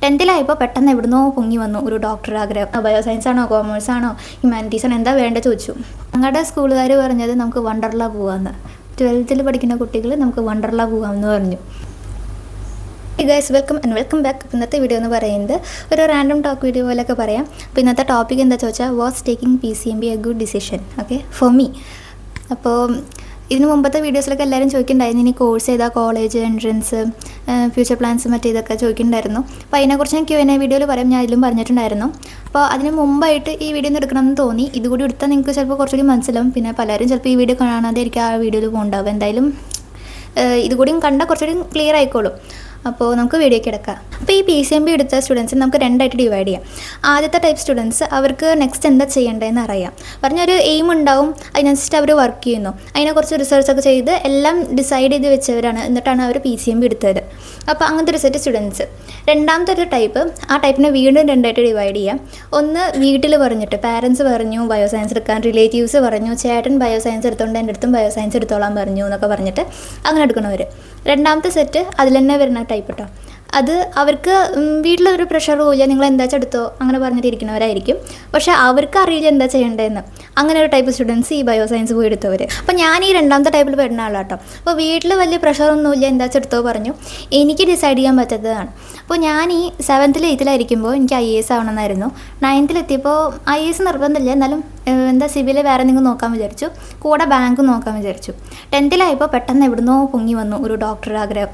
10th പെട്ടെന്ന് എവിടുന്നോ പൊങ്ങി വന്നു ഒരു ഡോക്ടർ ആഗ്രഹം. ബയോ സയൻസ് ആണോ കോമേഴ്സ് ആണോ ഹ്യൂമാനിറ്റീസ് ആണോ എന്താ വേണ്ടത് ചോദിച്ചു. ഞങ്ങളുടെ സ്കൂളുകാർ പറഞ്ഞത് നമുക്ക് വണ്ടർല പോകാമെന്ന്. 12th പഠിക്കുന്ന കുട്ടികൾ നമുക്ക് വണ്ടർല പോകാമെന്ന് പറഞ്ഞു. Guys welcome back. ഇന്നത്തെ വീഡിയോ എന്ന് പറയുന്നത് ഒരു റാൻഡം ടോക്ക് വീഡിയോ പോലെയൊക്കെ പറയാം. അപ്പോൾ ഇന്നത്തെ ടോപ്പിക് എന്താ ചോദിച്ചാൽ was taking PCMB A good decision okay for me. അപ്പോൾ ഇതിന് മുമ്പത്തെ വീഡിയോസിലൊക്കെ എല്ലാവരും ചോദിക്കുന്നുണ്ടായിരുന്നു ഇനി കോഴ്സ് ചെയ്താൽ കോളേജ് എൻട്രൻസ് ഫ്യൂച്ചർ പ്ലാൻസ് മറ്റേ ഇതൊക്കെ ചോദിക്കുന്നുണ്ടായിരുന്നു. അപ്പോൾ അതിനെക്കുറിച്ച് ഞാൻ Q&A വീഡിയോയിൽ പറയാം. ഞാൻ ഇതിലും പറഞ്ഞിട്ടുണ്ടായിരുന്നു. അപ്പോൾ അതിന് മുമ്പായിട്ട് ഈ വീഡിയോ ഒന്ന് എടുക്കണമെന്ന് തോന്നി. ഇതുകൂടി എടുത്താൽ നിങ്ങൾക്ക് ചിലപ്പോൾ കുറച്ചുകൂടി മനസ്സിലാവും. പിന്നെ പലരും ചിലപ്പോൾ ഈ വീഡിയോ കാണാതെ ആയിരിക്കും ആ വീഡിയോയിൽ പോകുന്നുണ്ടാവും. എന്തായാലും ഇതുകൂടിയും കണ്ടാൽ കുറച്ചുകൂടി ക്ലിയർ ആയിക്കോളും. അപ്പോൾ നമുക്ക് വീഡിയോയ്ക്ക് എടുക്കാം. അപ്പോൾ ഈ PCMB എടുത്ത സ്റ്റുഡൻസിന് നമുക്ക് രണ്ടായിട്ട് ഡിവൈഡ് ചെയ്യാം. ആദ്യത്തെ ടൈപ്പ് സ്റ്റുഡൻസ് അവർക്ക് നെക്സ്റ്റ് എന്താ ചെയ്യേണ്ടതെന്ന് അറിയാം. പറഞ്ഞൊരു എയിം ഉണ്ടാവും, അതിനനുസരിച്ച് അവർ വർക്ക് ചെയ്യുന്നു. അതിനെക്കുറിച്ച് റിസർച്ചൊക്കെ ചെയ്ത് എല്ലാം ഡിസൈഡ് ചെയ്ത് വെച്ചവരാണ്. എന്നിട്ടാണ് അവർ PCMB എടുത്തത്. അപ്പോൾ അങ്ങനത്തെ ഒരു സെറ്റ് സ്റ്റുഡൻസ്. രണ്ടാമത്തെ ഒരു ടൈപ്പ്, ആ ടൈപ്പിനെ വീണ്ടും രണ്ടായിട്ട് ഡിവൈഡ് ചെയ്യാം. ഒന്ന് വീട്ടിൽ പറഞ്ഞിട്ട് പാരൻസ് പറഞ്ഞു ബയോ സയൻസ് എടുക്കാൻ, റിലേറ്റീവ്സ് പറഞ്ഞു ചേട്ടൻ ബയോ സയൻസ് എടുത്തോണ്ട് എൻ്റെ അടുത്തും ബയോ സയൻസ് എടുത്തോളാൻ പറഞ്ഞു എന്നൊക്കെ പറഞ്ഞിട്ട് അങ്ങനെ എടുക്കണവർ. രണ്ടാമത്തെ സെറ്റ് അതിൽ തന്നെ വരുന്ന ടൈപ്പ് കേട്ടോ. അത് അവർക്ക് വീട്ടിലൊരു പ്രഷറും ഇല്ല, നിങ്ങൾ എന്താ എടുത്തോ അങ്ങനെ പറഞ്ഞിട്ടിരിക്കുന്നവരായിരിക്കും. പക്ഷേ അവർക്ക് അറിയില്ല എന്താ ചെയ്യേണ്ടതെന്ന്. അങ്ങനെ ഒരു ടൈപ്പ് സ്റ്റുഡൻസ് ഈ ബയോ സയൻസ് പോയി എടുത്തവർ. അപ്പോൾ ഞാൻ ഈ രണ്ടാമത്തെ ടൈപ്പിൽ പെടുന്ന ആളാട്ടോ. അപ്പോൾ വീട്ടിൽ വലിയ പ്രഷറൊന്നുമില്ല, എന്താ എടുത്തോ പറഞ്ഞു. എനിക്ക് ഡിസൈഡ് ചെയ്യാൻ പറ്റാത്തതാണ്. അപ്പോൾ ഞാൻ ഈ 7th 8th എനിക്ക് IAS ആവണമെന്നായിരുന്നു. 9th എത്തിയപ്പോൾ IAS നിർബന്ധമില്ല, എന്നാലും എന്താ സിവിൽ വേറെ എന്തെങ്കിലും നോക്കാൻ വിചാരിച്ചു. കൂടെ ബാങ്ക് നോക്കാൻ വിചാരിച്ചു. 10th പെട്ടെന്ന് എവിടുന്നോ പൊങ്ങി വന്നു ഒരു ഡോക്ടർ ആഗ്രഹം.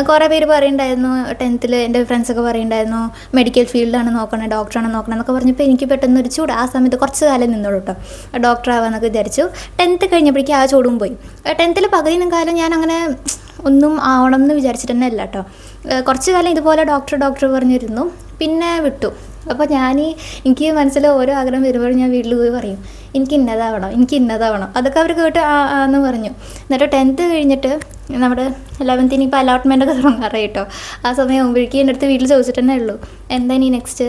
കുറേ പേര് പറയുന്നുണ്ടായിരുന്നു 10th എൻ്റെ ഫ്രണ്ട്സൊക്കെ പറയുന്നുണ്ടായിരുന്നു മെഡിക്കൽ ഫീൽഡാണ് നോക്കണത്, ഡോക്ടറാണ് നോക്കണം എന്നൊക്കെ പറഞ്ഞപ്പോൾ എനിക്ക് പെട്ടെന്ന് ഒരു ചൂട്. ആ സമയത്ത് കുറച്ച് കാലം നിന്നോളൂ കേട്ടോ, ഡോക്ടർ ആവാമെന്നൊക്കെ വിചാരിച്ചു. 10th കഴിഞ്ഞപ്പോഴേക്കും ആ ചൂടും പോയി. 10th പകുതിയും കാലം ഞാൻ അങ്ങനെ ഒന്നും ആവണം എന്ന് വിചാരിച്ചിട്ട് തന്നെ അല്ല കേട്ടോ. കുറച്ച് കാലം ഇതുപോലെ ഡോക്ടർ പറഞ്ഞിരുന്നു, പിന്നെ വിട്ടു. അപ്പോൾ എനിക്ക് മനസ്സിൽ ഓരോ ആഗ്രഹം വരുമ്പോഴും ഞാൻ വീട്ടിൽ പോയി പറയും എനിക്ക് ഇന്നതാവണം. അതൊക്കെ അവർ കേട്ട് എന്ന് പറഞ്ഞു. എന്നിട്ട് 10th കഴിഞ്ഞിട്ട് നമ്മുടെ 11th ഇപ്പോൾ അലോട്ട്മെൻറ്റൊക്കെ തുടങ്ങാറായി കേട്ടോ. ആ സമയം ആകുമ്പോഴേക്കും എൻ്റെ അടുത്ത് വീട്ടിൽ ചോദിച്ചിട്ട് തന്നെ ഉള്ളൂ എന്താ ഇനി നെക്സ്റ്റ്,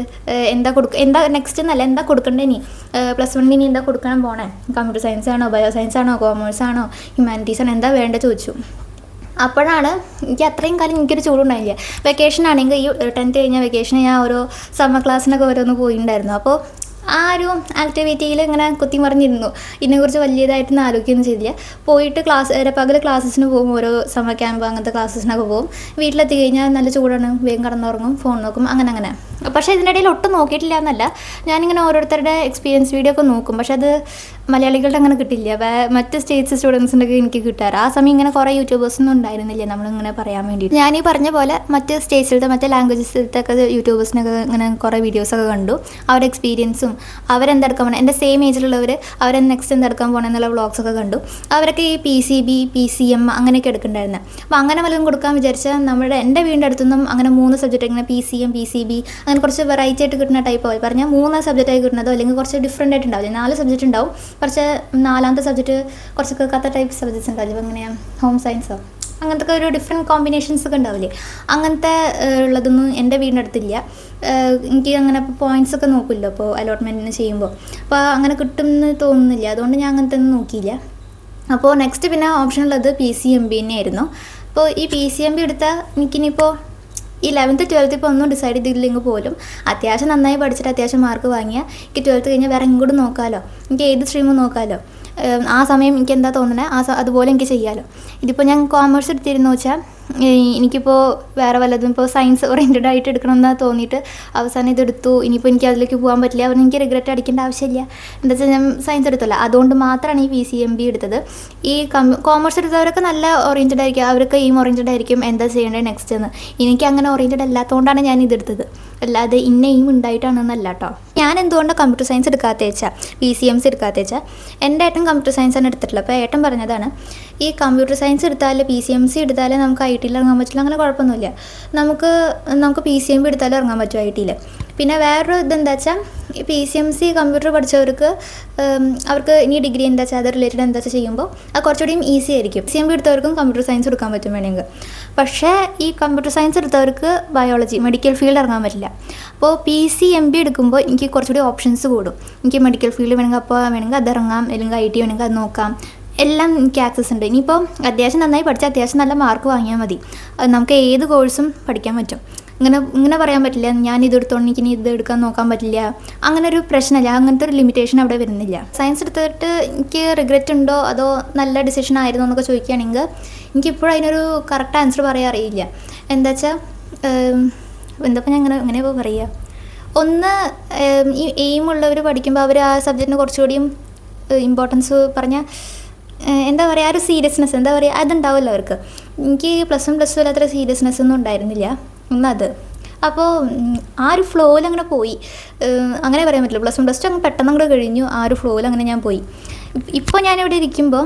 എന്താ നെക്സ്റ്റ് എന്നല്ല എന്താ കൊടുക്കണ്ടേ ഇനി, +1 ഇനി എന്താ കൊടുക്കണം പോണേ, കമ്പ്യൂട്ടർ സയൻസ് ആണോ ബയോ സയൻസ് ആണോ കോമേഴ്സ് ആണോ ഹ്യൂമാനിറ്റീസ് ആണോ എന്താ വേണ്ടത് ചോദിച്ചു. അപ്പോഴാണ് എനിക്ക് അത്രയും കാലം എനിക്കൊരു ചൂടുണ്ടായില്ല. വെക്കേഷൻ ആണെങ്കിൽ ഈ 10th കഴിഞ്ഞ വെക്കേഷന് ഞാൻ ഓരോ സമ്മർ ക്ലാസ്സിനൊക്കെ ഓരോന്ന് പോയിട്ടുണ്ടായിരുന്നു. അപ്പോൾ ആ ഒരു ആക്ടിവിറ്റിയിൽ ഇങ്ങനെ കുത്തി മറിഞ്ഞിരുന്നു. ഇതിനെക്കുറിച്ച് വലിയതായിട്ടൊന്നും ആലോചിക്കുകയൊന്നും ചെയ്തില്ല. പോയിട്ട് പകൽ ക്ലാസ്സസിന് പോകും, ഓരോ സമ്മർ ക്യാമ്പ് അങ്ങനത്തെ ക്ലാസ്സസിനൊക്കെ പോകും. വീട്ടിലെത്തി കഴിഞ്ഞാൽ നല്ല ചൂടാണ്, വേഗം കിടന്നുറങ്ങും, ഫോൺ നോക്കും, അങ്ങനെ. പക്ഷേ ഇതിനിടയിൽ ഒട്ടും നോക്കിയിട്ടില്ല എന്നല്ല, ഞാനിങ്ങനെ ഓരോരുത്തരുടെ എക്സ്പീരിയൻസ് വീഡിയോ ഒക്കെ നോക്കും. പക്ഷെ അത് മലയാളികളുടെ അങ്ങനെ കിട്ടില്ല, മറ്റ് സ്റ്റേറ്റ്സ് സ്റ്റുഡൻസിൻ്റെ ഒക്കെ എനിക്ക് കിട്ടാറ്. ആ സമയം ഇങ്ങനെ കുറേ യൂട്യൂബേഴ്സൊന്നും ഉണ്ടായിരുന്നില്ല നമ്മളിങ്ങനെ പറയാൻ വേണ്ടിയിട്ട്. ഞാൻ ഈ പറഞ്ഞ പോലെ മറ്റ് സ്റ്റേറ്റ്സിലത്തെ മറ്റ് ലാംഗ്വേജസിലത്തൊക്കെ യൂട്യൂബേഴ്സിനൊക്കെ ഇങ്ങനെ കുറേ വീഡിയോസൊക്കെ കണ്ടു. അവരുടെ എക്സ്പീരിയൻസും അവരെന്തെടുക്കാൻ പോകണം, എൻ്റെ സെയിം ഏജിലുള്ളവർ നെക്സ്റ്റ് എന്തെടുക്കാൻ പോകണം എന്നുള്ള വ്ളോഗ്സൊക്കെ കണ്ടു. അവരൊക്കെ ഈ PCB PCM അങ്ങനെയൊക്കെ എടുക്കുന്നുണ്ടായിരുന്നു. അപ്പോൾ അങ്ങനെ വല്ലതും കൊടുക്കാൻ വിചാരിച്ചാൽ എൻ്റെ വീടിൻ്റെ അടുത്തൊന്നും അങ്ങനെ 3 സബ്ജക്റ്റ് ഇങ്ങനെ PCM PCB അങ്ങനെ കുറച്ച് വെറൈറ്റി ആയിട്ട് കിട്ടുന്ന ടൈപ്പ് ആയി പറഞ്ഞാൽ 3 സബ്ജക്റ്റായി കിട്ടുന്നതോ അല്ലെങ്കിൽ കുറച്ച് ഡിഫറെൻ്റ് ആയിട്ട് ഉണ്ടാവില്ല. 4 സബ്ജക്റ്റ് ഉണ്ടാവും, കുറച്ച് 4ാമത്തെ സബ്ജക്റ്റ് കുറച്ച് കേൾക്കാത്ത ടൈപ്പ് സബ്ജക്ട്സ് ഉണ്ടാവില്ല. ഇപ്പോൾ എങ്ങനെയാണ് ഹോം സയൻസോ അങ്ങനത്തെ ഒരു ഡിഫറെൻറ്റ് കോമ്പിനേഷൻസ് ഒക്കെ ഉണ്ടാവില്ലേ, അങ്ങനത്തെ ഉള്ളതൊന്നും എൻ്റെ വീടിൻ്റെ അടുത്തില്ല. എനിക്ക് അങ്ങനെ പോയിൻറ്റ്സ് ഒക്കെ നോക്കില്ല അപ്പോൾ അലോട്ട്മെൻറ്റിന് ചെയ്യുമ്പോൾ. അപ്പോൾ അങ്ങനെ കിട്ടുമെന്ന് തോന്നുന്നില്ല, അതുകൊണ്ട് ഞാൻ അങ്ങനത്തെ ഒന്നും നോക്കിയില്ല. അപ്പോൾ നെക്സ്റ്റ് പിന്നെ ഓപ്ഷൻ ഉള്ളത് PCMB തന്നെയായിരുന്നു. അപ്പോൾ ഈ PCMB എടുത്താൽ എനിക്കിനിപ്പോൾ ഈ 11th 12th ഇപ്പോൾ ഒന്നും ഡിസൈഡ് ചെയ്തില്ലെങ്കിൽ പോലും അത്യാവശ്യം നന്നായി പഠിച്ചിട്ട് അത്യാവശ്യം മാർക്ക് വാങ്ങിയാൽ എനിക്ക് 12th കഴിഞ്ഞാൽ വേറെ ഇങ്ങോട്ട് നോക്കാമല്ലോ, എനിക്ക് ഏത് സ്ട്രീമും നോക്കാമല്ലോ. ആ സമയം എനിക്ക് എന്താ തോന്നുന്നത് അതുപോലെ എനിക്ക് ചെയ്യാമല്ലോ. ഇതിപ്പോൾ ഞാൻ കോമേഴ്സ് എടുത്തിരുന്നു വെച്ചാൽ എനിക്കിപ്പോൾ വേറെ വല്ലതും ഇപ്പോൾ സയൻസ് ഓറിയൻറ്റഡ് ആയിട്ട് എടുക്കണമെന്നാണ് തോന്നിയിട്ട് അവസാനം ഇതെടുത്തു. ഇനിയിപ്പോൾ എനിക്ക് അതിലേക്ക് പോകാൻ പറ്റില്ല, അവർ എനിക്ക് റിഗ്രറ്റ് അടിക്കേണ്ട ആവശ്യമില്ല. എന്താ വെച്ചാൽ ഞാൻ സയൻസ് എടുത്തല്ല, അതുകൊണ്ട് മാത്രമാണ് ഈ PCMB എടുത്തത്. ഈ കോമേഴ്സ് എടുത്തവരൊക്കെ നല്ല ഓറിയൻറ്റഡ് ആയിരിക്കും, അവർക്ക് എയിം ഓറിയൻറ്റഡ് ആയിരിക്കും എന്താ ചെയ്യേണ്ടത് നെക്സ്റ്റ് എന്ന്. എനിക്ക് അങ്ങനെ ഓറിയൻറ്റഡ് അല്ലാത്തതുകൊണ്ടാണ് ഞാൻ ഇതെടുത്തത്, അല്ലാതെ ഇന്ന എയിം ഉണ്ടായിട്ടാണെന്നല്ല കേട്ടോ. ഞാൻ എന്തുകൊണ്ട് കമ്പ്യൂട്ടർ സയൻസ് എടുക്കാത്ത വെച്ചാൽ PCMC എടുക്കാത്ത വെച്ചാൽ എൻ്റെ ഏട്ടൻ കമ്പ്യൂട്ടർ സയൻസാണ് എടുത്തിട്ടുള്ളത്. അപ്പോൾ ഏട്ടൻ പറഞ്ഞതാണ് ഈ കമ്പ്യൂട്ടർ സയൻസ് എടുത്താൽ PCMC എടുത്താൽ നമുക്ക് IT ഇറങ്ങാൻ പറ്റില്ല, അങ്ങനെ കുഴപ്പമൊന്നുമില്ല. നമുക്ക് PCMB എടുത്താലും ഇറങ്ങാൻ പറ്റും IT യിൽ. പിന്നെ വേറൊരു ഇതെന്താ വെച്ചാൽ ഈ PCMC കമ്പ്യൂട്ടർ പഠിച്ചവർക്ക് അവർക്ക് ഇനി ഡിഗ്രി എന്താ വെച്ചാൽ അത് റിലേറ്റഡ് എന്താ വെച്ചാൽ ചെയ്യുമ്പോൾ അത് കുറച്ചുകൂടിയും ഈസി ആയിരിക്കും. PCMB എടുത്തവർക്കും കമ്പ്യൂട്ടർ സയൻസ് എടുക്കാൻ പറ്റും വേണമെങ്കിൽ. പക്ഷേ ഈ കമ്പ്യൂട്ടർ സയൻസ് എടുത്തവർക്ക് ബയോളജി മെഡിക്കൽ ഫീൽഡ് ഇറങ്ങാൻ പറ്റില്ല. അപ്പോൾ PCMB എടുക്കുമ്പോൾ എനിക്ക് കുറച്ചുകൂടി ഓപ്ഷൻസ് കൂടും. എനിക്ക് മെഡിക്കൽ ഫീൽഡ് വേണമെങ്കിൽ അത് ഇറങ്ങാം, അല്ലെങ്കിൽ IT വേണമെങ്കിൽ അത് നോക്കാം, എല്ലാം എനിക്ക് ആക്സസ് ഉണ്ട്. ഇനിയിപ്പോൾ അത്യാവശ്യം നന്നായി പഠിച്ചാൽ അത്യാവശ്യം നല്ല മാർക്ക് വാങ്ങിയാൽ മതി, നമുക്ക് ഏത് കോഴ്സും പഠിക്കാൻ പറ്റും. ഇങ്ങനെ ഇങ്ങനെ പറയാൻ പറ്റില്ല, ഞാൻ ഇത് എടുത്തോണ്ട് എനിക്ക് ഇനി ഇത് എടുക്കാൻ നോക്കാൻ പറ്റില്ല, അങ്ങനെ ഒരു പ്രശ്നമില്ല, അങ്ങനത്തെ ഒരു ലിമിറ്റേഷൻ അവിടെ വരുന്നില്ല. സയൻസ് എടുത്തിട്ട് എനിക്ക് റിഗ്രറ്റ് ഉണ്ടോ അതോ നല്ല ഡിസിഷൻ ആയിരുന്നോ എന്നൊക്കെ ചോദിക്കുകയാണെങ്കിൽ എനിക്കിപ്പോഴും അതിനൊരു കറക്റ്റ് ആൻസർ പറയാൻ അറിയില്ല. എന്താ വെച്ചാൽ ഞാൻ എങ്ങനെ പറയുക, ഒന്ന് ഈ എയിമുള്ളവർ പഠിക്കുമ്പോൾ അവർ ആ സബ്ജക്റ്റിന് കുറച്ചുകൂടിയും ഇമ്പോർട്ടൻസ് പറഞ്ഞാൽ എന്താ പറയുക, ആ ഒരു സീരിയസ്നെസ് എന്താ പറയുക അതുണ്ടാവുമല്ലോ അവർക്ക്. എനിക്ക് +1 +2 അത്ര സീരിയസ്നെസ് ഒന്നും ഉണ്ടായിരുന്നില്ല ഒന്നത്. അപ്പോൾ ആ ഒരു ഫ്ലോയിൽ അങ്ങനെ പോയി, അങ്ങനെ പറയാൻ പറ്റില്ല. +1 +2 അങ്ങ് പെട്ടെന്ന് അങ്ങോട്ട് കഴിഞ്ഞു, ആ ഒരു ഫ്ലോയിൽ അങ്ങനെ ഞാൻ പോയി. ഇപ്പോൾ ഞാനിവിടെ ഇരിക്കുമ്പോൾ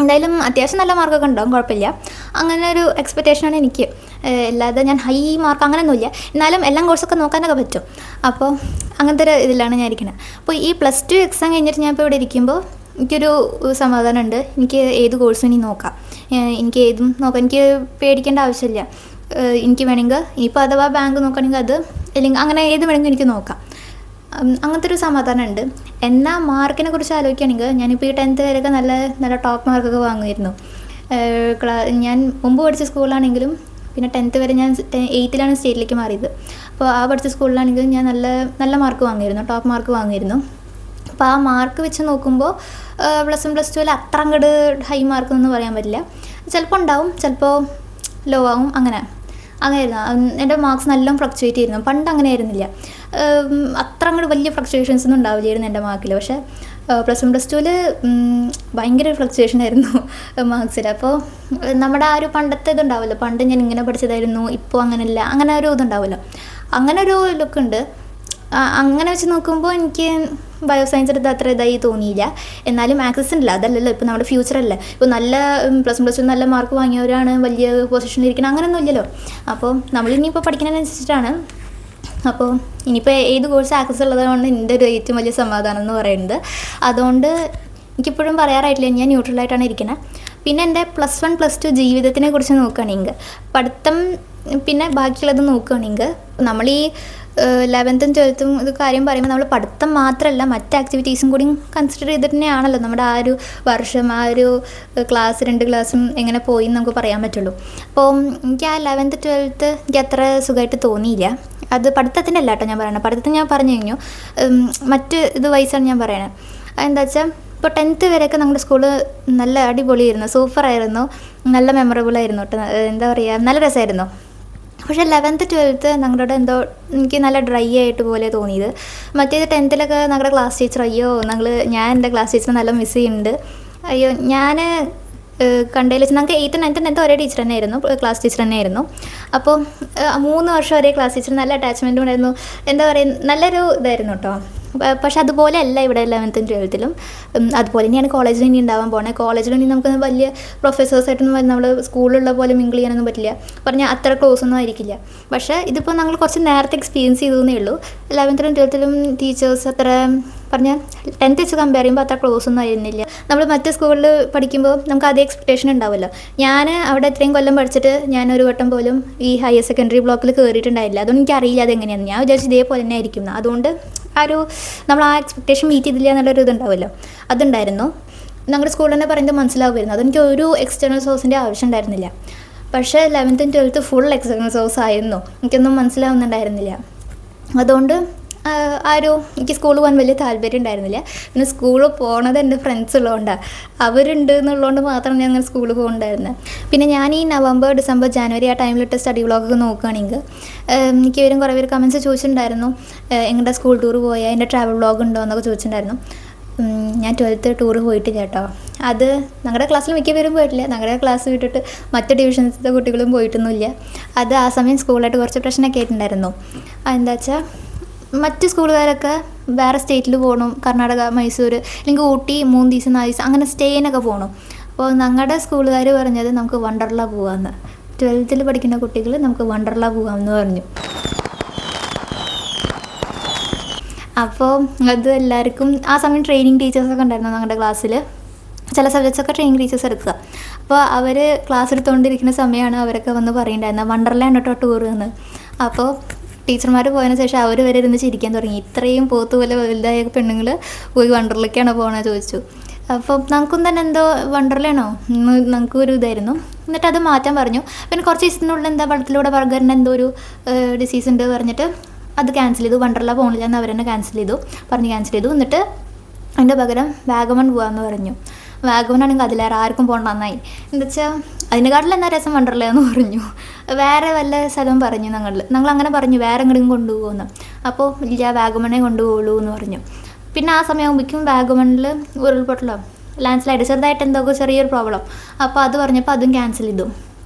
എന്തായാലും അത്യാവശ്യം നല്ല മാർക്കൊക്കെ ഉണ്ടാകും, കുഴപ്പമില്ല. അങ്ങനെ ഒരു എക്സ്പെക്റ്റേഷനാണ് എനിക്ക്. അല്ലാതെ ഞാൻ ഹൈ മാർക്ക് അങ്ങനെയൊന്നുമില്ല, എന്നാലും എല്ലാം കോഴ്സൊക്കെ നോക്കാനൊക്കെ പറ്റും. അപ്പോൾ അങ്ങനത്തെ ഒരു ഇതിലാണ് ഞാൻ ഇരിക്കുന്നത്. അപ്പോൾ ഈ +2 എക്സാം കഴിഞ്ഞിട്ട് ഞാൻ ഇപ്പോൾ ഇവിടെ ഇരിക്കുമ്പോൾ എനിക്കൊരു സമാധാനമുണ്ട്. എനിക്ക് ഏത് കോഴ്സും ഇനി നോക്കാം, എനിക്ക് ഏതും നോക്കാം, എനിക്ക് പേടിക്കേണ്ട ആവശ്യമില്ല. എനിക്ക് വേണമെങ്കിൽ ഇനിയിപ്പോൾ അഥവാ ബാങ്ക് നോക്കുകയാണെങ്കിൽ അത്, അല്ലെങ്കിൽ അങ്ങനെ ഏത് വേണമെങ്കിൽ എനിക്ക് നോക്കാം. അങ്ങനത്തെ ഒരു സമാധാനമുണ്ട്. എന്നാൽ മാർക്കിനെ കുറിച്ച് ആലോചിക്കുകയാണെങ്കിൽ ഞാനിപ്പോൾ ഈ 10th വരെയൊക്കെ നല്ല നല്ല ടോപ്പ് മാർക്കൊക്കെ വാങ്ങുമായിരുന്നു. ഞാൻ മുമ്പ് പഠിച്ച സ്കൂളിലാണെങ്കിലും പിന്നെ 10th വരെ ഞാൻ 8th സ്റ്റേറ്റിലേക്ക് മാറിയത്. അപ്പോൾ ആ പഠിച്ച സ്കൂളിലാണെങ്കിലും ഞാൻ നല്ല നല്ല മാർക്ക് വാങ്ങിയിരുന്നു, ടോപ്പ് മാർക്ക് വാങ്ങിയിരുന്നു. അപ്പോൾ ആ മാർക്ക് വെച്ച് നോക്കുമ്പോൾ +1 +2 അത്ര അങ്ങോട്ട് ഹൈ മാർക്കൊന്നും പറയാൻ പറ്റില്ല. ചിലപ്പോൾ ഉണ്ടാവും, ചിലപ്പോൾ ലോ ആവും, അങ്ങനെയായിരുന്നു. എൻ്റെ മാർക്സ് നല്ലോണം ഫ്ലക്ച്വേറ്റ് ചെയ്യുന്നു. പണ്ട് അങ്ങനെ ആയിരുന്നില്ല, അത്ര അങ്ങോട്ട് വലിയ ഫ്ലക്ച്വേഷൻസ് ഒന്നും ഉണ്ടാവില്ലായിരുന്നു എൻ്റെ മാർക്കിൽ. പക്ഷേ +1 +2 ഭയങ്കര ഫ്ലക്ച്വേഷൻ ആയിരുന്നു മാർക്സിൽ. അപ്പോൾ നമ്മുടെ ആ ഒരു പണ്ടത്തെ ഇതുണ്ടാവുമല്ലോ, പണ്ട് ഞാൻ ഇങ്ങനെ പഠിച്ചതായിരുന്നു ഇപ്പോൾ അങ്ങനെയല്ല, അങ്ങനെ ഒരു ഇതുണ്ടാവുമല്ലോ, അങ്ങനെ ഒരു ലുക്കുണ്ട്. അങ്ങനെ വെച്ച് നോക്കുമ്പോൾ എനിക്ക് ബയോസയൻസ് എടുത്ത് അത്ര ഇതായി തോന്നിയില്ല. എന്നാലും ആക്സസ് ഉണ്ടല്ലോ, അതല്ലല്ലോ ഇപ്പോൾ നമ്മുടെ ഫ്യൂച്ചറല്ലേ. ഇപ്പോൾ നല്ല +1 +2 നല്ല മാർക്ക് വാങ്ങിയവരാണ് വലിയ പൊസിഷനിൽ ഇരിക്കണം, അങ്ങനെയൊന്നും ഇല്ലല്ലോ. അപ്പോൾ നമ്മളിനിയിപ്പോൾ പഠിക്കുന്നതിനനുസരിച്ചിട്ടാണ്. അപ്പോൾ ഇനിയിപ്പോൾ ഏത് കോഴ്സ് ആക്സസ് ഉള്ളതാണ് എൻ്റെ ഒരു ഏറ്റവും വലിയ സമാധാനം എന്ന് പറയുന്നത്. അതുകൊണ്ട് എനിക്കിപ്പോഴും പറയാറായിട്ടില്ല, ഞാൻ ന്യൂട്രലായിട്ടാണ് ഇരിക്കുന്നത്. പിന്നെ എൻ്റെ +1 +2 ജീവിതത്തിനെ കുറിച്ച് നോക്കുകയാണെങ്കിൽ, പഠിത്തം പിന്നെ ബാക്കിയുള്ളത് നോക്കുകയാണെങ്കിൽ, നമ്മൾ ഈ 11th 12th ഇത് കാര്യം പറയുമ്പോൾ നമ്മൾ പഠിത്തം മാത്രമല്ല മറ്റ് ആക്ടിവിറ്റീസും കൂടി കൺസിഡർ ചെയ്തിട്ട് തന്നെയാണല്ലോ നമ്മുടെ ആ ഒരു വർഷം, ആ ഒരു ക്ലാസ് 2 ക്ലാസ്സും എങ്ങനെ പോയി എന്ന് നമുക്ക് പറയാൻ പറ്റുള്ളൂ. അപ്പോൾ എനിക്ക് ആ 11th 12th എനിക്ക് അത്ര സുഖമായിട്ട് തോന്നിയില്ല. അത് പഠിത്തത്തിൻ്റെ അല്ല കേട്ടോ ഞാൻ പറയണത്, പഠിത്തത്തിന് ഞാൻ പറഞ്ഞു കഴിഞ്ഞു, മറ്റ് ഇത് വൈസാണ് ഞാൻ പറയണത്. അതെന്താ വെച്ചാൽ ഇപ്പോൾ 10th വരെയൊക്കെ നമ്മുടെ സ്കൂള് നല്ല അടിപൊളിയായിരുന്നു, സൂപ്പറായിരുന്നു, നല്ല മെമ്മറബിളായിരുന്നു കേട്ടോ, എന്താ പറയുക, നല്ല രസമായിരുന്നു. പക്ഷേ 11th 12th ഞങ്ങളുടെ എന്തോ എനിക്ക് നല്ല ഡ്രൈ ആയിട്ട് പോലെ തോന്നിയത്. മറ്റേത് 10th ഞങ്ങളുടെ ക്ലാസ് ടീച്ചർ, ഞാൻ എൻ്റെ ക്ലാസ് ടീച്ചറെ നല്ല മിസ് ചെയ്യുന്നുണ്ട്. ഞാൻ കണ്ടതിൽ വെച്ച് ഞങ്ങൾക്ക് 8th 9th 10th ഒരേ ടീച്ചർ തന്നെയായിരുന്നു, ക്ലാസ് ടീച്ചർ തന്നെയായിരുന്നു. അപ്പോൾ 3 വർഷം ഒരേ ക്ലാസ് ടീച്ചർ, നല്ല അറ്റാച്ച്മെൻറ്റും ഉണ്ടായിരുന്നു, എന്താ പറയുക, നല്ലൊരു ഇതായിരുന്നു കേട്ടോ. പക്ഷെ അതുപോലെ അല്ല ഇവിടെ 11th 12th അതുപോലെ തന്നെയാണ് കോളേജിൽ ഇനി ഉണ്ടാവാൻ പോകുന്നത്. കോളേജിൽ ഇനി നമുക്ക് വലിയ പ്രൊഫസേഴ്സായിട്ടൊന്നും നമ്മൾ സ്കൂളിലുള്ള പോലെ മിങ്കിൾ ചെയ്യാനൊന്നും പറ്റില്ല, പറഞ്ഞാൽ അത്ര ക്ലോസ് ഒന്നും ആയിരിക്കില്ല. പക്ഷേ ഇതിപ്പോൾ ഞങ്ങൾ കുറച്ച് നേരത്തെ എക്സ്പീരിയൻസ് ചെയ്തേ ഉള്ളൂ. 11th 12th ടീച്ചേഴ്സ് അത്ര പറഞ്ഞാൽ 10th വെച്ച് കമ്പയർ ചെയ്യുമ്പോൾ അത്ര ക്ലോസ് ഒന്നും ആയിരുന്നില്ല. നമ്മൾ മറ്റ് സ്കൂളിൽ പഠിക്കുമ്പോൾ നമുക്ക് അതേ എക്സ്പെക്റ്റേഷൻ ഉണ്ടാവുമല്ലോ. ഞാൻ അവിടെ ഇത്രയും കൊല്ലം പഠിച്ചിട്ട് ഞാൻ ഒരു വട്ടം പോലും ഈ ഹയർ സെക്കൻഡറി ബ്ലോക്കിൽ കയറിയിട്ടുണ്ടായില്ല. അതുകൊണ്ട് എനിക്കറിയില്ല അതെങ്ങനെയാണ്. ഞാൻ വിചാരിച്ചു ഇതേപോലെ തന്നെ ആയിരിക്കും. അതുകൊണ്ട് നമ്മൾ ആ എക്സ്പെക്റ്റേഷൻ മീറ്റ് ചെയ്തില്ല എന്നുള്ളൊരു ഇതുണ്ടാവുമല്ലോ, അതുണ്ടായിരുന്നു. ഞങ്ങളുടെ സ്കൂളിൽ തന്നെ പറയുന്നത് മനസ്സിലാവുമായിരുന്നു. അതെനിക്ക് ഒരു എക്സ്റ്റേണൽ സോഴ്സിൻ്റെ ആവശ്യം ഉണ്ടായിരുന്നില്ല. പക്ഷേ 11th 12th full external source ആയിരുന്നു, എനിക്കൊന്നും മനസ്സിലാവുന്നുണ്ടായിരുന്നില്ല. അതുകൊണ്ട് എനിക്ക് സ്കൂളിൽ പോകാൻ വലിയ താല്പര്യം ഉണ്ടായിരുന്നില്ല. പിന്നെ സ്കൂളിൽ പോകണത് എൻ്റെ ഫ്രണ്ട്സ് ഉള്ളതുകൊണ്ടാണ്, അവരുണ്ട് എന്നുള്ളതുകൊണ്ട് മാത്രം ഞാൻ അങ്ങനെ സ്കൂളിൽ പോകുന്നുണ്ടായിരുന്നത്. പിന്നെ ഞാൻ ഈ November December January ആ ടൈമിലിട്ട് സ്റ്റഡി വ്ളോഗൊക്കെ നോക്കുകയാണെങ്കിൽ എനിക്ക് കുറേ പേര് കമൻസ് ചോദിച്ചിട്ടുണ്ടായിരുന്നു, എങ്ങളുടെ സ്കൂൾ ടൂർ പോയാൽ എൻ്റെ ട്രാവൽ വ്ളോഗ് ഉണ്ടോ എന്നൊക്കെ ചോദിച്ചിട്ടുണ്ടായിരുന്നു. ഞാൻ 12th ടൂർ പോയിട്ടില്ല കേട്ടോ. അത് ഞങ്ങളുടെ ക്ലാസ്സിൽ മിക്ക പേരും പോയിട്ടില്ല. ഞങ്ങളുടെ ക്ലാസ് വിട്ടിട്ട് മറ്റ് ഡിവിഷൻസിലെ കുട്ടികളും പോയിട്ടൊന്നുമില്ല. അത് ആ സമയം സ്കൂളായിട്ട് കുറച്ച് പ്രശ്നമൊക്കെ ആയിട്ടുണ്ടായിരുന്നു. എന്താ വെച്ചാൽ മറ്റ് സ്കൂളുകാരൊക്കെ വേറെ സ്റ്റേറ്റിൽ പോകണം, കർണാടക, മൈസൂർ, അല്ലെങ്കിൽ ഊട്ടി 3 ദിവസം 4 ദിവസം അങ്ങനെ സ്റ്റേയിനൊക്കെ പോകണം. അപ്പോൾ ഞങ്ങളുടെ സ്കൂളുകാർ പറഞ്ഞത് നമുക്ക് വണ്ടർല പോകാമെന്ന്, 12th പഠിക്കുന്ന കുട്ടികൾ നമുക്ക് വണ്ടർല പോകാമെന്ന് പറഞ്ഞു. അപ്പോൾ അത് എല്ലാവർക്കും ആ സമയം ട്രെയിനിങ് ടീച്ചേഴ്സൊക്കെ ഉണ്ടായിരുന്നു ഞങ്ങളുടെ ക്ലാസ്സിൽ. ചില സബ്ജക്ട്സൊക്കെ ട്രെയിനിങ് ടീച്ചേഴ്സ് എടുക്കുക. അപ്പോൾ അവർ ക്ലാസ് എടുത്തുകൊണ്ടിരിക്കുന്ന സമയമാണ് അവരൊക്കെ വന്ന് പറയുന്നുണ്ടായിരുന്നത് വണ്ടർലയാണ് കേട്ടോ ടൂർ എന്ന്. അപ്പോൾ ടീച്ചർമാർ പോയതിനു ശേഷം അവർ വരെ ഇരുന്ന് ചിരിക്കാൻ തുടങ്ങി. ഇത്രയും പോത്ത് പോലെ വലുതായ പെണ്ണുങ്ങൾ പോയി വണ്ടർലയ്ക്കാണ് പോകണമെന്ന് ചോദിച്ചു. അപ്പോൾ നമുക്കും തന്നെ എന്തോ വണ്ടർലാണോ നമുക്കൊരു ഇതായിരുന്നു. എന്നിട്ട് അത് മാറ്റാൻ പറഞ്ഞു. പിന്നെ കുറച്ച് ദിവസത്തിനുള്ളിൽ എന്താ വെള്ളത്തിലൂടെ ബർഗറിൻ്റെ എന്തോ ഒരു ഡിസീസ് ഉണ്ട് പറഞ്ഞിട്ട് അത് ക്യാൻസൽ ചെയ്തു. വണ്ടർല പോകണില്ല എന്ന് അവർ തന്നെ ക്യാൻസൽ ചെയ്തു. എന്നിട്ട് അതിൻ്റെ പകരം വാഗമൺ പോകാമെന്ന് പറഞ്ഞു. വാഗമണ്ണാണെങ്കിൽ അതിലേറെ ആർക്കും പോകണ്ട നന്നായി. എന്താ വെച്ചാൽ അതിനെക്കാട്ടിൽ എന്നാ രസം വണ്ടർല എന്ന് പറഞ്ഞു. വേറെ വല്ല സ്ഥലവും പറഞ്ഞു ഞങ്ങൾ അങ്ങനെ പറഞ്ഞു വേറെ എങ്ങോട്ടും കൊണ്ടുപോകുമെന്ന്. അപ്പോൾ ഇല്ല വാഗമണ്ണേ കൊണ്ടുപോകുള്ളൂ എന്ന് പറഞ്ഞു. പിന്നെ ആ സമയമാകുമ്പോഴേക്കും വാഗമണ്ണിൽ ഉരുൾപൊട്ടലോ ലാൻഡ് സ്ലൈഡ് ചെറുതായിട്ട് എന്തൊക്കെ ചെറിയൊരു പ്രോബ്ലം. അപ്പോൾ അത് പറഞ്ഞപ്പോൾ അതും ക്യാൻസൽ ചെയ്തു.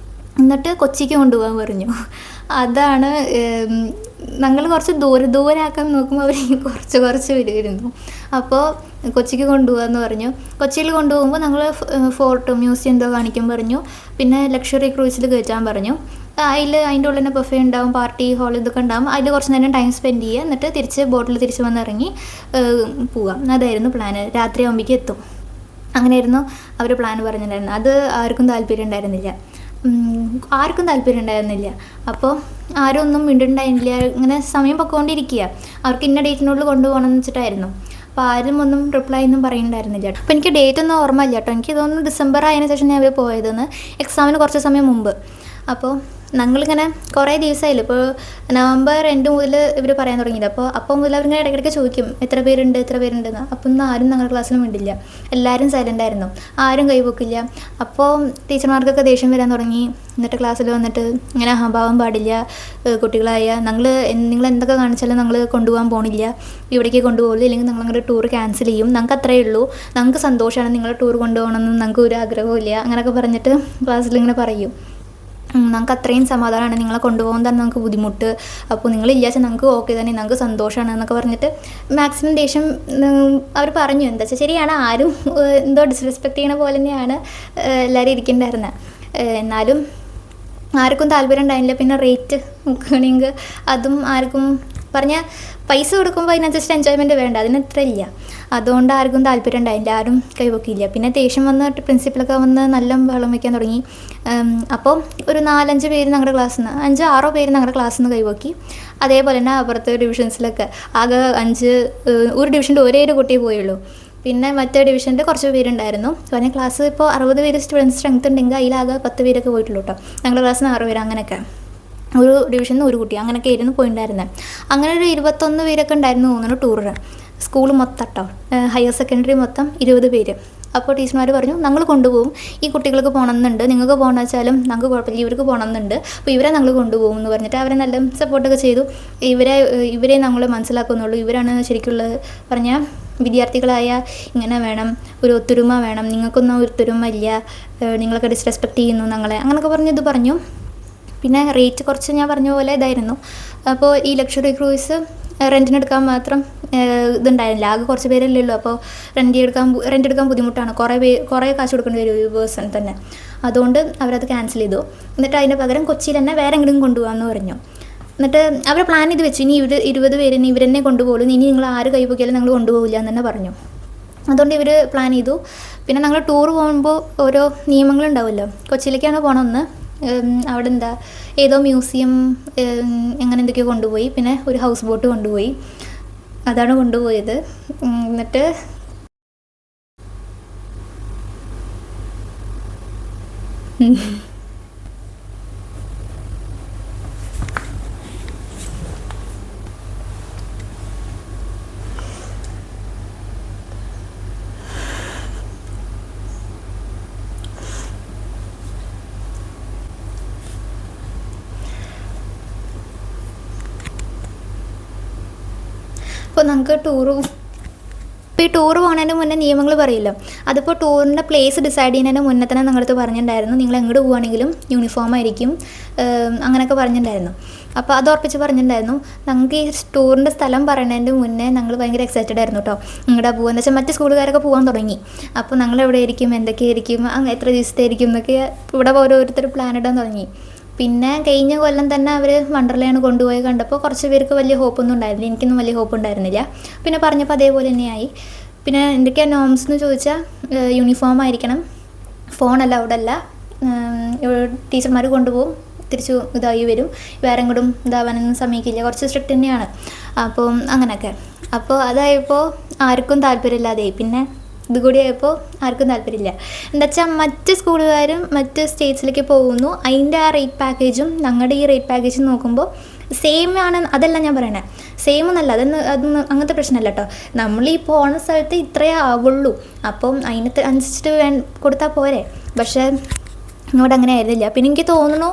എന്നിട്ട് കൊച്ചിക്ക് കൊണ്ടുപോകാൻ പറഞ്ഞു. അതാണ് ഞങ്ങൾ കുറച്ച് ദൂരെയാക്കാൻ നോക്കുമ്പോൾ അവർ കുറച്ച് വരുമായിരുന്നു. അപ്പോൾ കൊച്ചിക്ക് കൊണ്ടുപോകാമെന്ന് പറഞ്ഞു. കൊച്ചിയിൽ കൊണ്ടുപോകുമ്പോൾ ഞങ്ങൾ ഫോർട്ട് മ്യൂസിയം എന്തോ കാണിക്കാൻ പറഞ്ഞു. പിന്നെ ലക്ഷറി ക്രൂസിൽ കയറ്റാൻ പറഞ്ഞു. അതിൻ്റെ ഉള്ളിൽ തന്നെ ബഫേ ഉണ്ടാവും, പാർട്ടി ഹാൾ ഇതൊക്കെ ഉണ്ടാവും. അതിൽ കുറച്ച് നേരം ടൈം സ്പെൻഡ് ചെയ്യുക, എന്നിട്ട് ബോട്ടിൽ തിരിച്ച് വന്നിറങ്ങി പോവാം. അതായിരുന്നു പ്ലാന്. രാത്രി ആകുമ്പോഴേക്കും എത്തും. അങ്ങനെയായിരുന്നു അവർ പ്ലാൻ പറഞ്ഞിട്ടുണ്ടായിരുന്നത്. അത് ആർക്കും താല്പര്യം ഉണ്ടായിരുന്നില്ല. അപ്പോൾ ആരും ഒന്നും മിണ്ടുണ്ടായിരുന്നില്ല. ഇങ്ങനെ സമയം പൊക്കോണ്ടിരിക്കുക. അവർക്ക് ഇന്ന ഡേറ്റിനുള്ളിൽ കൊണ്ടുപോകണം എന്ന് വെച്ചിട്ടായിരുന്നു. അപ്പോൾ ആരും ഒന്നും റിപ്ലൈ ഒന്നും പറയുന്നുണ്ടായിരുന്നില്ല. അപ്പോൾ എനിക്ക് ഡേറ്റ് ഒന്നും ഓർമ്മ ഇല്ല കേട്ടോ. എനിക്ക് തോന്നുന്നു ഡിസംബർ ആയതിനു ശേഷം ഞാൻ പോയതെന്ന്, എക്സാമിന് കുറച്ച് സമയം മുമ്പ്. അപ്പോൾ ഞങ്ങളിങ്ങനെ കുറേ ദിവസമായില്ല. ഇപ്പോൾ നവംബർ എൻഡ് മുതൽ ഇവർ പറയാൻ തുടങ്ങിയില്ല. അപ്പോൾ മുതൽ അവരിങ്ങനെ ഇടയ്ക്കിടയ്ക്ക് ചോദിക്കും എത്ര പേരുണ്ടെന്ന്. അപ്പം ഒന്നും ആരും ഞങ്ങളുടെ ക്ലാസ്സിലും മിണ്ടില്ല. എല്ലാവരും സൈലൻ്റ് ആയിരുന്നു. ആരും കൈവക്കില്ല. അപ്പോൾ ടീച്ചർമാർക്കൊക്കെ ദേഷ്യം വരാൻ തുടങ്ങി. എന്നിട്ട് ക്ലാസ്സിൽ വന്നിട്ട് ഇങ്ങനെ അഹംഭാവം പാടില്ല, കുട്ടികളായ നിങ്ങൾ എന്തൊക്കെ കാണിച്ചാലും ഞങ്ങൾ കൊണ്ടുപോകാൻ പോണില്ല, ഇവിടേക്ക് കൊണ്ടുപോകില്ല, ഇല്ലെങ്കിൽ ഞങ്ങളങ്ങോട്ട് ടൂർ ക്യാൻസൽ ചെയ്യും, ഞങ്ങൾക്ക് അത്രയേ ഉള്ളൂ, ഞങ്ങൾക്ക് സന്തോഷമാണ് നിങ്ങളെ ടൂർ കൊണ്ടുപോകണമെന്ന് ഞങ്ങൾക്ക് ഒരു ആഗ്രഹമില്ല, അങ്ങനെയൊക്കെ പറഞ്ഞിട്ട് ക്ലാസ്സിൽ ഇങ്ങനെ പറയും. ഞങ്ങൾക്ക് അത്രയും സമാധാനമാണ്, നിങ്ങളെ കൊണ്ടുപോകാൻ തന്നെ നമുക്ക് ബുദ്ധിമുട്ട്, അപ്പോൾ നിങ്ങളില്ലാച്ചാൽ ഞങ്ങൾക്ക് ഓക്കെ തന്നെ, ഞങ്ങൾക്ക് സന്തോഷമാണ് എന്നൊക്കെ പറഞ്ഞിട്ട് മാക്സിമം ദേഷ്യം അവർ പറഞ്ഞു. എന്താ വെച്ചാൽ ശരിയാണ്, ആരും എന്തോ ഡിസ്റെസ്പെക്റ്റ് ചെയ്യണ പോലെ തന്നെയാണ് എല്ലാവരും ഇരിക്കുന്നുണ്ടായിരുന്നത്. എന്നാലും ആർക്കും താല്പര്യം ഉണ്ടായില്ല. പിന്നെ റേറ്റ് നോക്കുകയാണെങ്കിൽ അതും ആർക്കും പറഞ്ഞാൽ പൈസ കൊടുക്കുമ്പോൾ അതിനനുസരിച്ച് എൻജോയ്മെൻറ്റ് വേണ്ട, അതിന് ഇത്ര ഇല്ല. അതുകൊണ്ട് ആർക്കും താല്പര്യം ഉണ്ടായില്ല, ആരും കൈവക്കില്ല. പിന്നെ ദേഷ്യം വന്നിട്ട് പ്രിൻസിപ്പലൊക്കെ വന്ന് നല്ല ബഹളം വയ്ക്കാൻ തുടങ്ങി. അപ്പോൾ ഒരു 4-5 പേര് ഞങ്ങളുടെ ക്ലാസ്സിൽ നിന്ന് 5-6 പേര് ഞങ്ങളുടെ ക്ലാസ്സിൽ നിന്ന് കൈവക്കി. അതേപോലെ തന്നെ അപ്പുറത്തെ ഡിവിഷൻസിലൊക്കെ ആകെ ഒരു ഡിവിഷൻ്റെ ഒരേ ഒരു കുട്ടിയെ പോയുള്ളൂ. പിന്നെ മറ്റേ ഡിവിഷനിൽ കുറച്ച് പേരുണ്ടായിരുന്നു. പറഞ്ഞാൽ ക്ലാസ് ഇപ്പോൾ 60 പേര് സ്റ്റുഡൻസ് സ്ട്രെങ്ത് ഉണ്ടെങ്കിൽ അതിലാകെ 10 പേരൊക്കെ പോയിട്ടുള്ളൂ കേട്ടോ. ഞങ്ങളുടെ ക്ലാസ്സിൽ നിന്ന് 6 പേര്, അങ്ങനെയൊക്കെ ഒരു ഡിവിഷനിൽ നിന്ന് ഒരു കുട്ടി, അങ്ങനെയൊക്കെ ആയിരുന്നു പോയിട്ടുണ്ടായിരുന്നത്. അങ്ങനെ ഒരു 21 പേരൊക്കെ ഉണ്ടായിരുന്നു തോന്നുന്നു ടൂറിന്. സ്കൂൾ മൊത്തം കേട്ടോ, ഹയർ സെക്കൻഡറി മൊത്തം 20 പേര്. അപ്പോൾ ടീച്ചർമാർ പറഞ്ഞു ഞങ്ങൾ കൊണ്ടുപോകും, ഈ കുട്ടികൾക്ക് പോകണമെന്നുണ്ട്, നിങ്ങൾക്ക് പോകണമെന്ന് വെച്ചാലും ഞങ്ങൾക്ക് കുഴപ്പമില്ല, ഇവർക്ക് പോകണമെന്നുണ്ട്, അപ്പോൾ ഇവരെ ഞങ്ങൾ കൊണ്ടുപോകും എന്ന് പറഞ്ഞിട്ട് അവരെ നല്ല സപ്പോർട്ടൊക്കെ ചെയ്തു. ഇവരെ ഞങ്ങൾ മനസ്സിലാക്കുന്നുള്ളൂ, ഇവരാണ് ശരിക്കുള്ള പറഞ്ഞാൽ വിദ്യാർത്ഥികളായ ഇങ്ങനെ വേണം, ഒരു ഒത്തൊരുമ വേണം, നിങ്ങൾക്കൊന്നും ഒത്തൊരുമ ഇല്ല, നിങ്ങളൊക്കെ ഡിസ്റെസ്പെക്റ്റ് ചെയ്യുന്നു ഞങ്ങളെ, അങ്ങനെയൊക്കെ പറഞ്ഞത് പറഞ്ഞു. പിന്നെ റേറ്റ് കുറച്ച് ഞാൻ പറഞ്ഞ പോലെ ഇതായിരുന്നു. അപ്പോൾ ഈ ലക്ഷറി ക്രൂയിസ് റെൻറ്റിനെടുക്കാൻ മാത്രം ഇതുണ്ടായിരുന്നില്ല, ആകെ കുറച്ച് പേരല്ലേ ഉള്ളൂ. അപ്പോൾ റെൻ്റ് എടുക്കാൻ ബുദ്ധിമുട്ടാണ്, കുറേ കാശ് കൊടുക്കേണ്ടി വരും ഒരു പേഴ്സൺ തന്നെ. അതുകൊണ്ട് അവരത് ക്യാൻസൽ ചെയ്തു. എന്നിട്ട് അതിൻ്റെ പകരം കൊച്ചിയിൽ തന്നെ വേറെ എങ്ങനെയും കൊണ്ടുപോകാമെന്ന് പറഞ്ഞു. എന്നിട്ട് അവർ പ്ലാൻ ചെയ്ത് വെച്ചു, ഇനി 20 പേര് ഇവരെന്നെ കൊണ്ടുപോകുള്ളൂ, ഇനി നിങ്ങൾ ആര് കൈവക്കിയാലും ഞങ്ങൾ കൊണ്ടുപോകില്ല എന്ന് തന്നെ പറഞ്ഞു. അതുകൊണ്ട് ഇവർ പ്ലാൻ ചെയ്തു. പിന്നെ ഞങ്ങൾ ടൂർ പോകുമ്പോൾ ഓരോ നിയമങ്ങളുണ്ടാവുമല്ലോ. കൊച്ചിയിലേക്കാണ് പോകണമെന്ന്, അവിടെ ഏതോ മ്യൂസിയം അങ്ങനെ എന്തൊക്കെയോ കൊണ്ടുപോയി. പിന്നെ ഒരു ഹൗസ് ബോട്ട് കൊണ്ടുപോയി, അതാണ് കൊണ്ടുപോയത്. എന്നിട്ട് അപ്പോൾ നമുക്ക് ഈ ടൂർ പോകുന്നതിന് മുന്നേ നിയമങ്ങൾ പറയില്ല. അതിപ്പോൾ ടൂറിൻ്റെ പ്ലേസ് ഡിസൈഡ് ചെയ്യുന്നതിന് മുന്നേ തന്നെ ഞങ്ങളടുത്ത് പറഞ്ഞിട്ടുണ്ടായിരുന്നു, നിങ്ങൾ എങ്ങോട്ട് പോവുകയാണെങ്കിലും യൂണിഫോം ആയിരിക്കും, അങ്ങനെയൊക്കെ പറഞ്ഞിട്ടുണ്ടായിരുന്നു. അപ്പോൾ അത് ഉറപ്പിച്ച് പറഞ്ഞിട്ടുണ്ടായിരുന്നു. ഞങ്ങൾക്ക് ഈ ടൂറിൻ്റെ സ്ഥലം പറയുന്നതിൻ്റെ മുന്നേ ഞങ്ങൾ ഭയങ്കര എക്സൈറ്റഡ് ആയിരുന്നു കേട്ടോ. ഇങ്ങോട്ട് പോകുക വെച്ചാൽ മറ്റ് സ്കൂളുകാരൊക്കെ പോകാൻ തുടങ്ങി. അപ്പോൾ ഞങ്ങൾ എവിടെ ആയിരിക്കും, എന്തൊക്കെയായിരിക്കും, എത്ര ദിവസത്തെ ആയിരിക്കും എന്നൊക്കെ ഇവിടെ ഓരോരുത്തർ പ്ലാൻ ഇടാൻ തുടങ്ങി. പിന്നെ കഴിഞ്ഞ കൊല്ലം തന്നെ അവർ വണ്ടർലയാണ് കൊണ്ടുപോയി കണ്ടപ്പോൾ കുറച്ച് പേർക്ക് വലിയ ഹോപ്പൊന്നും ഉണ്ടായിരുന്നില്ല, എനിക്കൊന്നും വലിയ ഹോപ്പ് ഉണ്ടായിരുന്നില്ല. പിന്നെ പറഞ്ഞപ്പോൾ അതേപോലെ തന്നെയായി. പിന്നെ എന്തൊക്കെയാണ് നോംസ് എന്ന് ചോദിച്ചാൽ യൂണിഫോം ആയിരിക്കണം, ഫോൺ അലൗഡല്ല, ടീച്ചർമാർ കൊണ്ടുപോകും, തിരിച്ചു ഇതായി വരും, വേറെ എങ്ങോട്ടും ഇതാവാനൊന്നും സമ്മതിക്കില്ല, കുറച്ച് സ്ട്രിക്റ്റ് തന്നെയാണ്. അപ്പോൾ അങ്ങനെയൊക്കെ. അപ്പോൾ അതായപ്പോൾ ആർക്കും താല്പര്യമില്ലാതെ പിന്നെ ഇത് കൂടി ആയപ്പോൾ ആർക്കും താല്പര്യമില്ല. എന്താ വെച്ചാൽ മറ്റ് സ്കൂളുകാരും മറ്റ് സ്റ്റേറ്റ്സിലേക്ക് പോകുന്നു, അതിൻ്റെ ആ റേറ്റ് പാക്കേജും ഞങ്ങളുടെ ഈ റേറ്റ് പാക്കേജും നോക്കുമ്പോൾ സെയിം ആണ്. അതല്ല ഞാൻ പറയണേ, സെയിം എന്നല്ല, അതൊന്നും അങ്ങനത്തെ പ്രശ്നമല്ല കേട്ടോ. നമ്മൾ ഈ പോകുന്ന സ്ഥലത്ത് ഇത്രയേ ആവുള്ളൂ, അപ്പം അതിനനുസരിച്ചിട്ട് കൊടുത്താൽ പോരെ. പക്ഷേ ഇങ്ങോട്ട് അങ്ങനെ ആയിരുന്നില്ല. പിന്നെ എനിക്ക് തോന്നുന്നു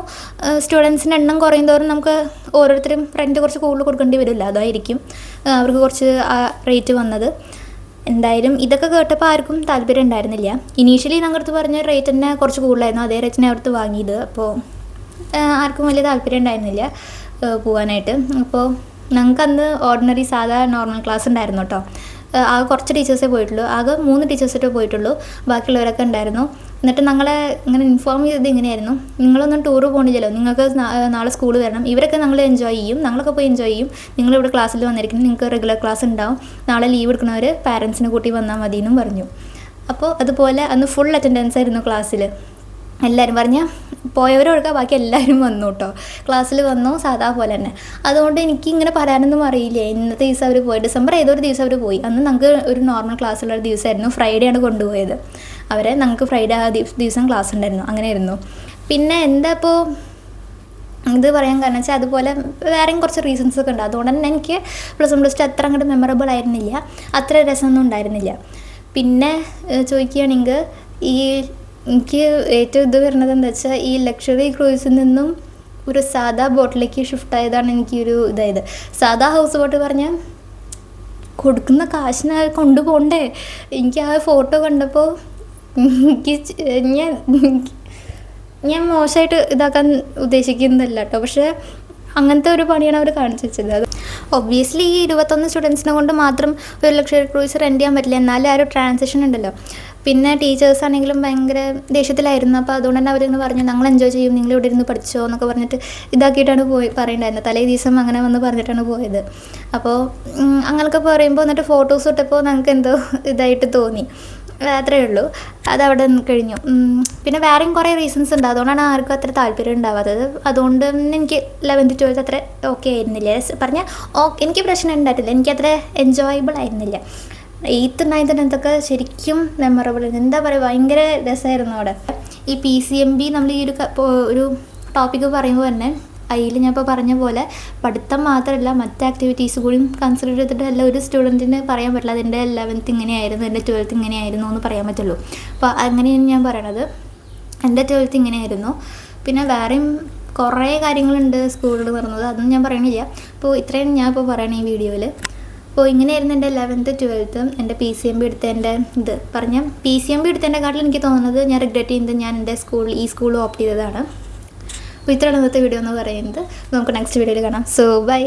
സ്റ്റുഡൻസിൻ്റെ എണ്ണം കുറയും തോറും നമുക്ക് ഓരോരുത്തരും റെൻറ്റ് കുറച്ച് കൂടുതൽ കൊടുക്കേണ്ടി വരില്ല, അതായിരിക്കും അവർക്ക് കുറച്ച് റേറ്റ് വന്നത്. എന്തായാലും ഇതൊക്കെ കേട്ടപ്പോൾ ആർക്കും താല്പര്യം ഉണ്ടായിരുന്നില്ല. ഇനീഷ്യലി ഞങ്ങളുടെ പറഞ്ഞ റേറ്റ് തന്നെ കുറച്ച് കൂടുതലായിരുന്നു, അതേ റേറ്റിനെ അവിടുത്തെ വാങ്ങിയത്. അപ്പോൾ ആർക്കും വലിയ താല്പര്യം ഉണ്ടായിരുന്നില്ല പോകാനായിട്ട്. അപ്പോൾ ഞങ്ങൾക്ക് അന്ന് ഓർഡിനറി സാധാ നോർമൽ ക്ലാസ് ഉണ്ടായിരുന്നു കേട്ടോ. ആകെ കുറച്ച് ടീച്ചേഴ്സേ പോയിട്ടുള്ളൂ, ആകെ 3 ടീച്ചേഴ്സിട്ടേ പോയിട്ടുള്ളൂ, ബാക്കിയുള്ളവരൊക്കെ ഉണ്ടായിരുന്നു. എന്നിട്ട് ഞങ്ങളെ ഇങ്ങനെ ഇൻഫോം ചെയ്തത് ഇങ്ങനെയായിരുന്നു, നിങ്ങളൊന്നും ടൂറ് പോകണില്ലല്ലോ, നിങ്ങൾക്ക് നാളെ സ്കൂൾ വരണം, ഇവരൊക്കെ ഞങ്ങൾ എൻജോയ് ചെയ്യും, ഞങ്ങളൊക്കെ പോയി എൻജോയ് ചെയ്യും, നിങ്ങളിവിടെ ക്ലാസ്സിൽ വന്നിരിക്കണം, നിങ്ങൾക്ക് റെഗുലർ ക്ലാസ് ഉണ്ടാവും, നാളെ ലീവ് എടുക്കുന്നവർ പാരൻസിനെ കൂട്ടി വന്നാൽ മതി എന്നും പറഞ്ഞു. അപ്പോൾ അതുപോലെ അന്ന് ഫുൾ അറ്റൻഡൻസ് ആയിരുന്നു ക്ലാസ്സിൽ. എല്ലാവരും പറഞ്ഞാൽ പോയവരൊക്കെ ബാക്കി എല്ലാവരും വന്നു കേട്ടോ, ക്ലാസ്സിൽ വന്നു സാധാ പോലെ തന്നെ. അതുകൊണ്ട് എനിക്ക് ഇങ്ങനെ പറയാനൊന്നും അറിയില്ല ഇന്നത്തെ ദിവസം അവർ പോയി. ഡിസംബർ ഏതൊരു ദിവസം അവർ പോയി. അന്ന് ഞങ്ങൾക്ക് ഒരു നോർമൽ ക്ലാസ്സുള്ള ഒരു ദിവസമായിരുന്നു, ഫ്രൈഡേ ആണ് കൊണ്ടുപോയത് അവരെ. ഞങ്ങൾക്ക് ഫ്രൈഡേ ആ ദിവസം ക്ലാസ് ഉണ്ടായിരുന്നു, അങ്ങനെയായിരുന്നു. പിന്നെ എന്താ ഇപ്പോൾ ഇത് പറയാൻ കാരണം വെച്ചാൽ അതുപോലെ വേറെയും കുറച്ച് റീസൺസ് ഒക്കെ ഉണ്ട്. അതുകൊണ്ട് തന്നെ എനിക്ക് +1 +2 അത്ര അങ്ങോട്ട് മെമ്മറബിൾ ആയിരുന്നില്ല, അത്ര രസമൊന്നും ഉണ്ടായിരുന്നില്ല. പിന്നെ ചോദിക്കുകയാണെങ്കിൽ എനിക്ക് ഏറ്റവും ഇത് വരുന്നത് എന്താ വെച്ചാൽ ഈ ലക്ഷറി ക്രൂയിസിൽ നിന്നും ഒരു സാധാ ബോട്ടിലേക്ക് ഷിഫ്റ്റ് ആയതാണ് എനിക്കൊരു ഇതായത്. സാധാ ഹൗസ് ബോട്ട് പറഞ്ഞാൽ കൊടുക്കുന്ന കാശിന് കൊണ്ടുപോകണ്ടേ. എനിക്ക് ആ ഫോട്ടോ കണ്ടപ്പോൾ ഞാൻ മോശമായിട്ട് ഇതാക്കാൻ ഉദ്ദേശിക്കുന്നതല്ല കേട്ടോ, പക്ഷേ അങ്ങനത്തെ ഒരു പണിയാണ് അവർ കാണിച്ചു വെച്ചത്. അത് ഒബ്വിയസ്ലി ഈ 21 സ്റ്റുഡൻസിനെ കൊണ്ട് മാത്രം ഒരു ലക്ഷറി ക്രൂയിസ് റെൻറ്റ് ചെയ്യാൻ പറ്റില്ല. എന്നാലും ആ ഒരു ട്രാൻസാക്ഷൻ ഉണ്ടല്ലോ. പിന്നെ ടീച്ചേഴ്സ് ആണെങ്കിലും ഭയങ്കര ദേഷ്യത്തിലായിരുന്നു. അപ്പോൾ അതുകൊണ്ട് തന്നെ അവരിങ്ങനെ പറഞ്ഞു, ഞങ്ങൾ എൻജോയ് ചെയ്യും, നിങ്ങൾ ഇവിടെ ഇരുന്ന് പഠിച്ചോ എന്നൊക്കെ പറഞ്ഞിട്ട് ഇതാക്കിയിട്ടാണ് പറയുന്നുണ്ടായിരുന്നത്. തലേ ദിവസം അങ്ങനെ വന്ന് പറഞ്ഞിട്ടാണ് പോയത്. അപ്പോൾ അങ്ങനെയൊക്കെ പറയുമ്പോൾ എന്നിട്ട് ഫോട്ടോസ് ഇട്ടപ്പോൾ ഞങ്ങൾക്ക് എന്തോ ഇതായിട്ട് തോന്നി, അത്രയേ ഉള്ളൂ. അതവിടെ കഴിഞ്ഞു. പിന്നെ വേറെയും കുറേ റീസൺസ് ഉണ്ട്, അതുകൊണ്ടാണ് ആർക്കും അത്ര താല്പര്യം ഉണ്ടാവാത്തത്. അതുകൊണ്ട് എനിക്ക് 11th 12th അത്ര ഓക്കെ ആയിരുന്നില്ല. പറഞ്ഞാൽ എനിക്ക് പ്രശ്നം ഉണ്ടായിട്ടില്ല, എനിക്കത്ര എൻജോയബിൾ ആയിരുന്നില്ല. 8th 9th 10th ശരിക്കും മെമ്മറബിൾ. എന്താ പറയുക, ഭയങ്കര രസമായിരുന്നു അവിടെ. ഈ PCMB നമ്മൾ ഈ ഒരു ടോപ്പിക്ക് പറയുമ്പോൾ തന്നെ അതിൽ ഞാൻ ഇപ്പോൾ പറഞ്ഞ പോലെ പഠിത്തം മാത്രമല്ല മറ്റ് ആക്ടിവിറ്റീസ് കൂടി കൺസിഡർ ചെയ്തിട്ടല്ല ഒരു സ്റ്റുഡൻറ്റിന് പറയാൻ പറ്റില്ല അതിൻ്റെ 11th ഇങ്ങനെയായിരുന്നു, എൻ്റെ 12th ഇങ്ങനെയായിരുന്നു എന്ന് പറയാൻ പറ്റുള്ളൂ. അപ്പോൾ അങ്ങനെയാണ് ഞാൻ പറയണത്, എൻ്റെ 12th ഇങ്ങനെയായിരുന്നു. പിന്നെ വേറെയും കുറേ കാര്യങ്ങളുണ്ട് സ്കൂളിൽ നടന്നത്, അതൊന്നും ഞാൻ പറയണില്ല. അപ്പോൾ ഇത്രയും ഞാൻ ഇപ്പോൾ പറയണ ഈ വീഡിയോയിൽ. അപ്പോൾ ഇങ്ങനെയായിരുന്നു എൻ്റെ 11th 12th എൻ്റെ PCMB എടുത്തതിൻ്റെ ഇത്. പറഞ്ഞാൽ PCMB എടുത്തതിൻ്റെക്കാട്ടിലും എനിക്ക് തോന്നുന്നത് ഞാൻ റിഗ്രറ്റ് ചെയ്യുന്നത് ഞാൻ എൻ്റെ ഈ സ്കൂൾ ഓപ്റ്റ് ചെയ്തതാണ്. അപ്പോൾ ഇത്രയാണ് ഇന്നത്തെ വീഡിയോ എന്ന് പറയുന്നത്. നമുക്ക് നെക്സ്റ്റ് വീഡിയോയിൽ കാണാം. So by.